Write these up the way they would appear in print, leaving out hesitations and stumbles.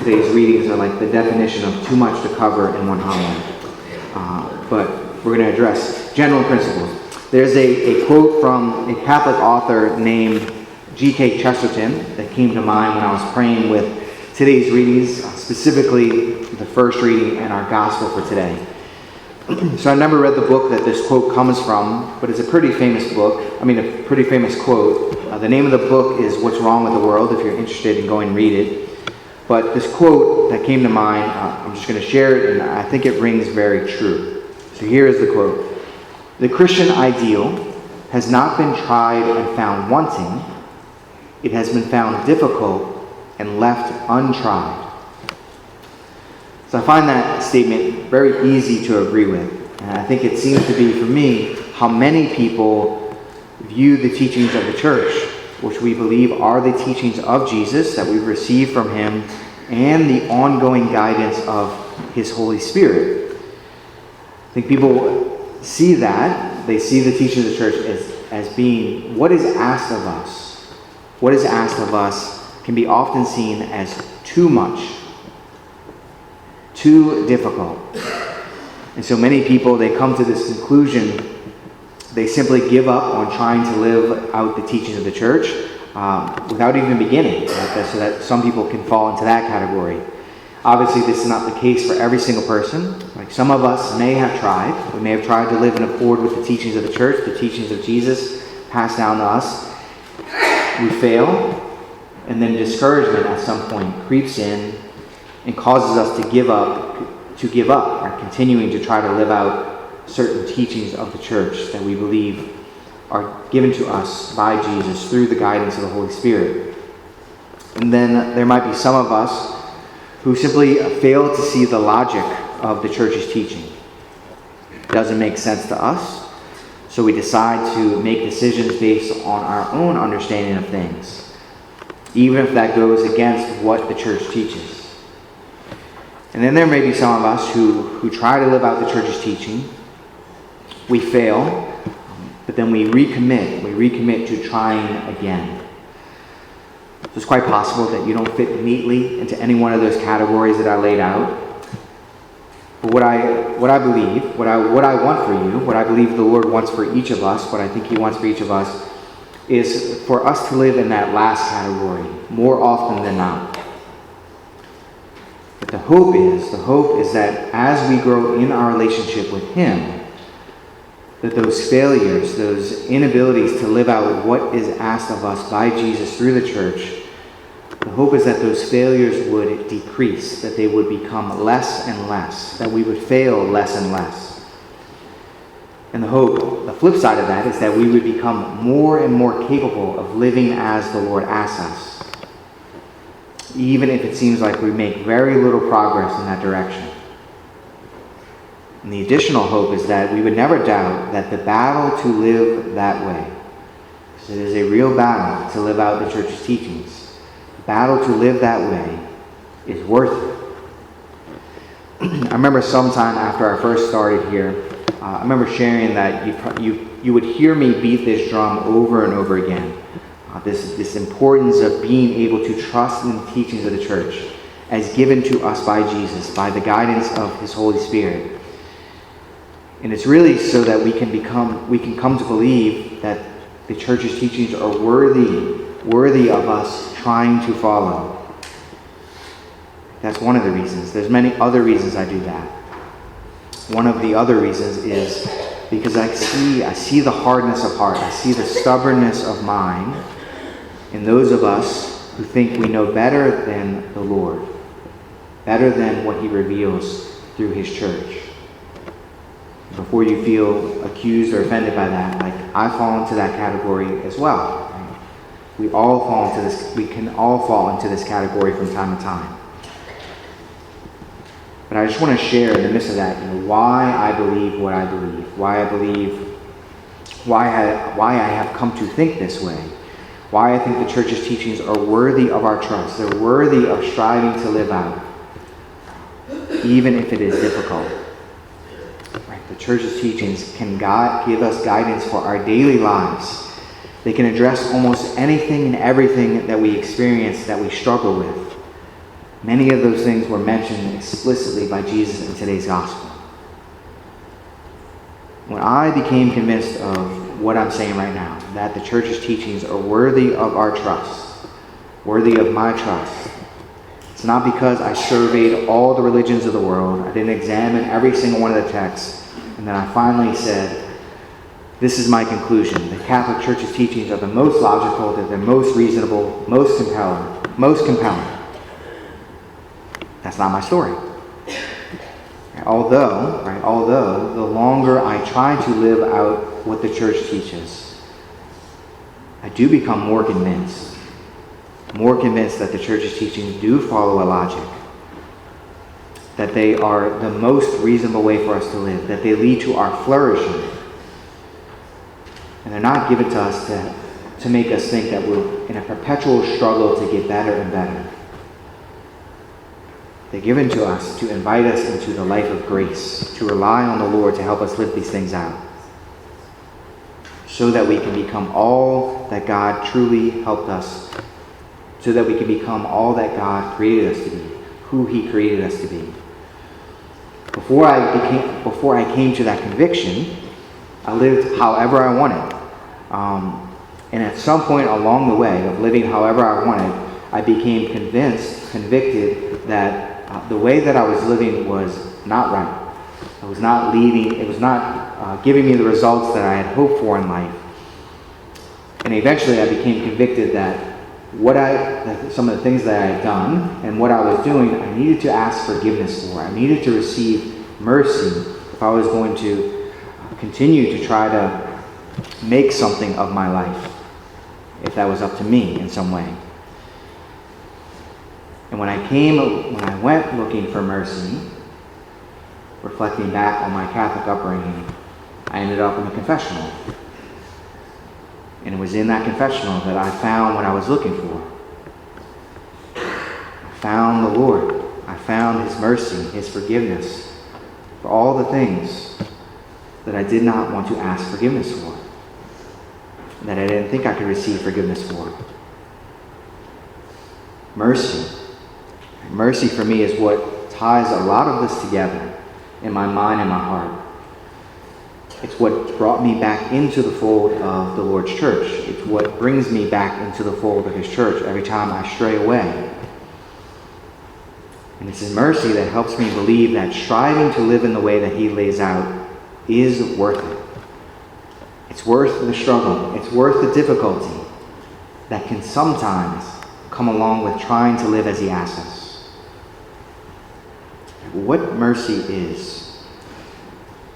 today's readings are like the definition of too much to cover in one homily. But we're going to address general principles. There's a quote from a Catholic author named G.K. Chesterton that came to mind when I was praying with today's readings, specifically the first reading and our gospel for today. So I've never read the book that this quote comes from, but it's a pretty famous a pretty famous quote. The name of the book is What's Wrong with the World, if you're interested in going and read it. But this quote that came to mind, I'm just going to share it, and I think it rings very true. So here is the quote. "The Christian ideal has not been tried and found wanting. It has been found difficult and left untried." So I find that statement very easy to agree with. And I think it seems to be, for me, how many people view the teachings of the church, which we believe are the teachings of Jesus that we've received from him and the ongoing guidance of his Holy Spirit. I think people see that. They see the teachings of the church as being what is asked of us. What is asked of us can be often seen as too much, too difficult. And so many people, they come to this conclusion. They simply give up on trying to live out the teachings of the church without even beginning, so that some people can fall into that category. Obviously, this is not the case for every single person. Like, some of us may have tried. We may have tried to live in accord with the teachings of the church, the teachings of Jesus passed down to us. We fail, and then discouragement at some point creeps in and causes us to give up, or continuing to try to live out certain teachings of the church that we believe are given to us by Jesus through the guidance of the Holy Spirit. And then there might be some of us who simply fail to see the logic of the church's teaching. It doesn't make sense to us, so we decide to make decisions based on our own understanding of things, even if that goes against what the church teaches. And then there may be some of us who try to live out the church's teaching. We fail, but then we recommit. We recommit to trying again. So it's quite possible that you don't fit neatly into any one of those categories that I laid out. But what I believe, what I want for you, what I believe the Lord wants for each of us, what I think he wants for each of us, is for us to live in that last category more often than not. But the hope is that as we grow in our relationship with him, that those failures, those inabilities to live out what is asked of us by Jesus through the church, the hope is that those failures would decrease, that they would become less and less, that we would fail less and less. And the flip side of that, is that we would become more and more capable of living as the Lord asks us, even if it seems like we make very little progress in that direction. And the additional hope is that we would never doubt that the battle to live that way, because it is a real battle to live out the church's teachings, the battle to live that way is worth it. I remember sometime after I first started here, I remember sharing that you would hear me beat this drum over and over again. This importance of being able to trust in the teachings of the church as given to us by Jesus, by the guidance of his Holy Spirit. And it's really so that we can come to believe that the church's teachings are worthy of us trying to follow. That's one of the reasons. There's many other reasons I do that. One of the other reasons is because I see the hardness of heart. I see the stubbornness of mind in those of us who think we know better than the Lord, better than what he reveals through his church. Before you feel accused or offended by that, I fall into that category as well. We can all fall into this category from time to time. But I just want to share in the midst of that, why I believe what I believe, why I have come to think this way, why I think the church's teachings are worthy of our trust. They're worthy of striving to live out, even if it is difficult. The church's teachings can give us guidance for our daily lives. They can address almost anything and everything that we experience, that we struggle with. Many of those things were mentioned explicitly by Jesus in today's gospel. When I became convinced of what I'm saying right now, that the church's teachings are worthy of our trust, worthy of my trust, it's not because I surveyed all the religions of the world, I didn't examine every single one of the texts, and then I finally said, this is my conclusion. The Catholic Church's teachings are the most logical, they're the most reasonable, most compelling. That's not my story. Although the longer I try to live out what the church teaches, I do become more convinced that the church's teachings do follow a logic, that they are the most reasonable way for us to live, that they lead to our flourishing. And they're not given to us to make us think that we're in a perpetual struggle to get better and better. They're given to us to invite us into the life of grace, to rely on the Lord to help us live these things out, so that we can become all that God truly helped us, so that we can become all that God created us to be, who He created us to be. Before I came to that conviction, I lived however I wanted. And at some point along the way of living however I wanted, I became convicted that the way that I was living was not right. It was not giving me the results that I had hoped for in life. And eventually I became convicted that some of the things that I had done and what I was doing, I needed to ask forgiveness for. I needed to receive mercy if I was going to continue to try to make something of my life, if that was up to me in some way. And when I went looking for mercy, reflecting back on my Catholic upbringing, I ended up in a confessional. And it was in that confessional that I found what I was looking for. I found the Lord. I found His mercy, His forgiveness for all the things that I did not want to ask forgiveness for, that I didn't think I could receive forgiveness for. Mercy. Mercy for me is what ties a lot of this together in my mind and my heart. It's what brought me back into the fold of the Lord's church. It's what brings me back into the fold of His church every time I stray away. And it's His mercy that helps me believe that striving to live in the way that He lays out is worth it. It's worth the struggle. It's worth the difficulty that can sometimes come along with trying to live as He asks us. What mercy is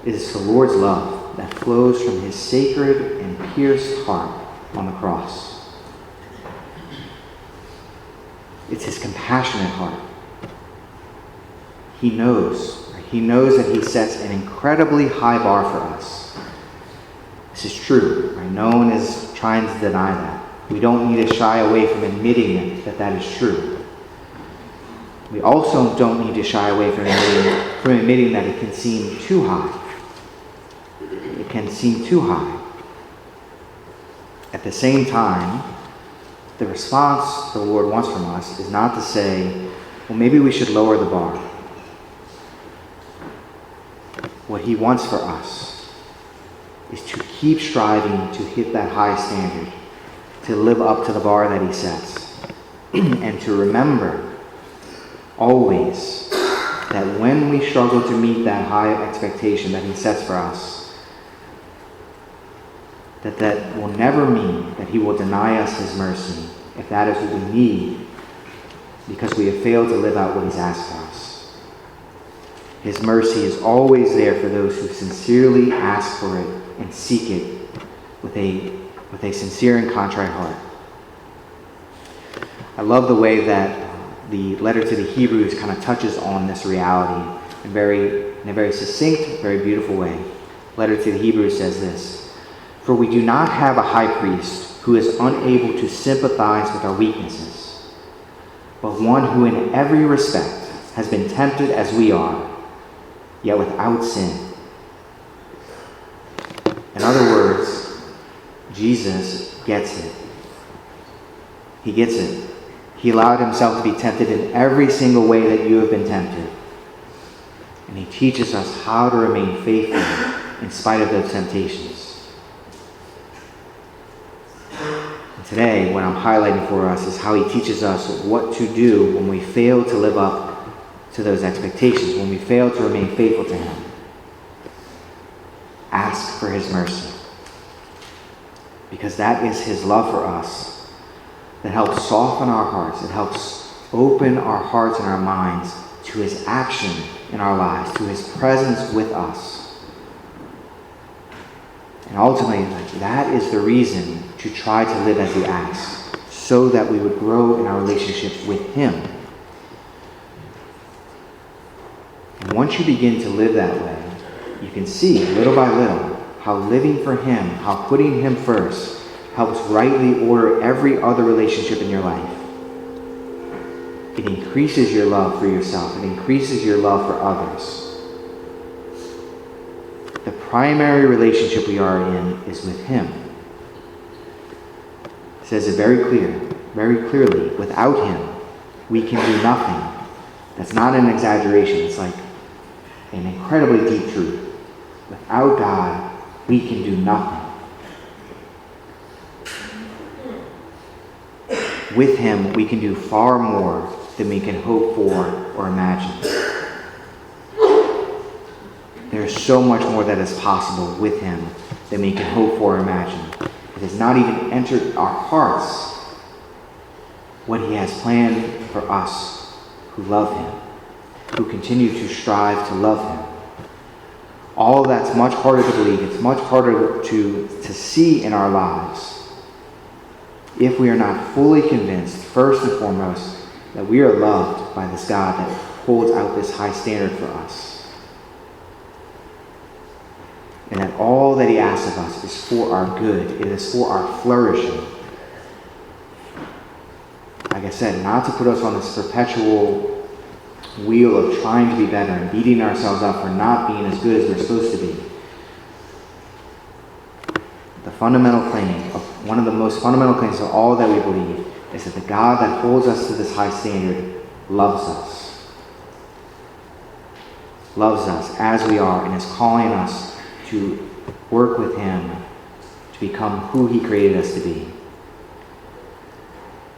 the Lord's love that flows from His sacred and pierced heart on the cross. It's His compassionate heart. He knows that He sets an incredibly high bar for us. This is true. Right? No one is trying to deny that. We don't need to shy away from admitting that is true. We also don't need to shy away from admitting that it can seem too high. It can seem too high. At the same time, the response the Lord wants from us is not to say, well, maybe we should lower the bar. What He wants for us is to keep striving to hit that high standard, to live up to the bar that He sets, and to remember always that when we struggle to meet that high expectation that He sets for us, that will never mean that He will deny us His mercy if that is what we need, because we have failed to live out what He's asked for us. His mercy is always there for those who sincerely ask for it and seek it with a sincere and contrite heart. I love the way that the letter to the Hebrews kind of touches on this reality in a very succinct, very beautiful way. The letter to the Hebrews says this: "For we do not have a high priest who is unable to sympathize with our weaknesses, but one who in every respect has been tempted as we are, yet without sin." In other words, Jesus gets it. He gets it. He allowed himself to be tempted in every single way that you have been tempted. And he teaches us how to remain faithful in spite of those temptations. And today, what I'm highlighting for us is how he teaches us what to do when we fail to live up to those expectations, when we fail to remain faithful to him. Ask for his mercy. Because that is his love for us that helps soften our hearts. It helps open our hearts and our minds to his action in our lives, to his presence with us. And ultimately, that is the reason to try to live as he acts, so that we would grow in our relationship with him. And once you begin to live that way, you can see little by little how living for him, how putting him first, helps rightly order every other relationship in your life. It increases your love for yourself. It increases your love for others. The primary relationship we are in is with him. It says it very clearly. Without him, we can do nothing. That's not an exaggeration. It's like an incredibly deep truth. Without God, we can do nothing. With him, we can do far more than we can hope for or imagine. There is so much more that is possible with him than we can hope for or imagine. It has not even entered our hearts what he has planned for us who love him, who continue to strive to love him. All that's much harder to believe. It's much harder to see in our lives if we are not fully convinced, first and foremost, that we are loved by this God that holds out this high standard for us. And that all that he asks of us is for our good. It is for our flourishing. Like I said, not to put us on this perpetual wheel of trying to be better and beating ourselves up for not being as good as we're supposed to be. The fundamental claim, one of the most fundamental claims of all that we believe, is that the God that holds us to this high standard loves us. Loves us as we are and is calling us to work with him to become who he created us to be.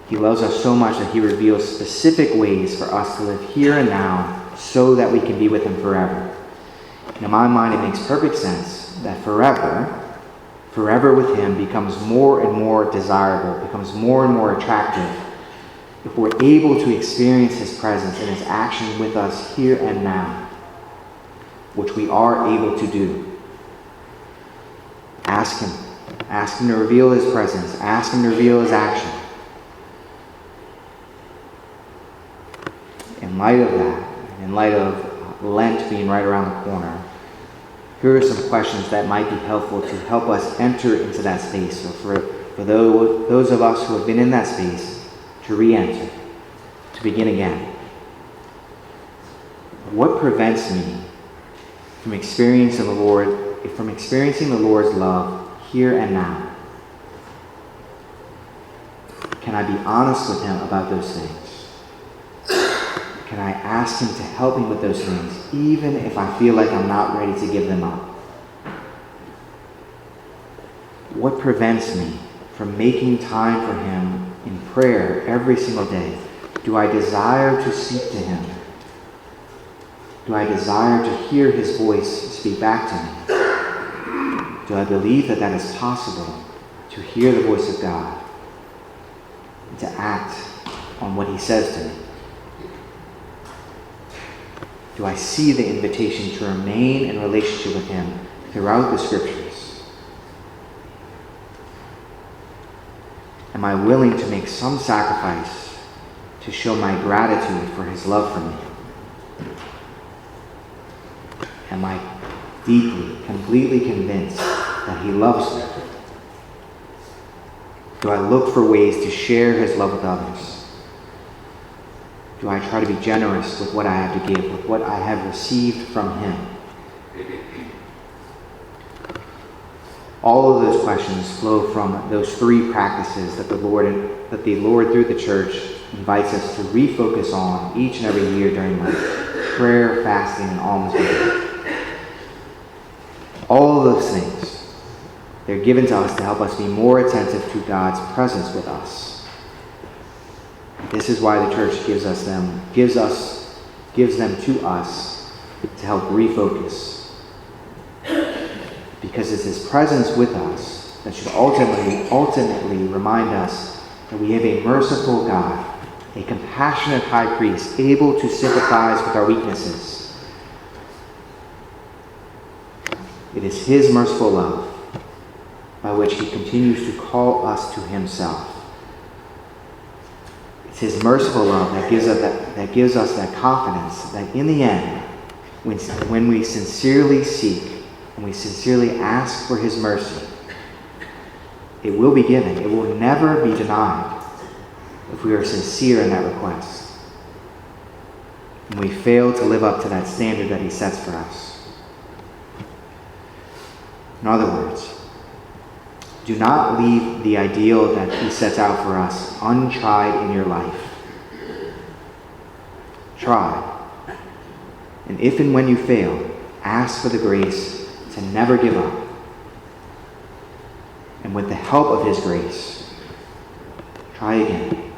He loves us so much that he reveals specific ways for us to live here and now so that we can be with him forever. And in my mind, it makes perfect sense that forever with him becomes more and more desirable, becomes more and more attractive if we're able to experience his presence and his action with us here and now, which we are able to do. Ask him to reveal his presence, ask him to reveal his action. In light of that, in light of Lent being right around the corner, here are some questions that might be helpful to help us enter into that space. So for those of us who have been in that space, to re-enter, to begin again. What prevents me from experiencing the Lord's love here and now? Can I be honest with him about those things? Can I ask him to help me with those things, even if I feel like I'm not ready to give them up? What prevents me from making time for him in prayer every single day? Do I desire to seek to him? Do I desire to hear his voice speak back to me? Do I believe that that is possible, to hear the voice of God and to act on what he says to me? Do I see the invitation to remain in relationship with him throughout the scriptures? Am I willing to make some sacrifice to show my gratitude for his love for me? Am I deeply, completely convinced that he loves me? Do I look for ways to share his love with others? Do I try to be generous with what I have to give, with what I have received from him? all of those questions flow from those three practices that the Lord through the church invites us to refocus on each and every year during Lent: prayer, fasting, and almsgiving. All of those things, they're given to us to help us be more attentive to God's presence with us. This is why the church gives them to us to help refocus. Because it's his presence with us that should ultimately remind us that we have a merciful God, a compassionate high priest, able to sympathize with our weaknesses. It is his merciful love by which he continues to call us to himself. It's his merciful love that gives us that confidence that in the end, when we sincerely seek and we sincerely ask for his mercy, it will be given. It will never be denied if we are sincere in that request. And we fail to live up to that standard that he sets for us. In other words, do not leave the ideal that he sets out for us untried in your life. Try. And if and when you fail, ask for the grace to never give up. And with the help of his grace, try again.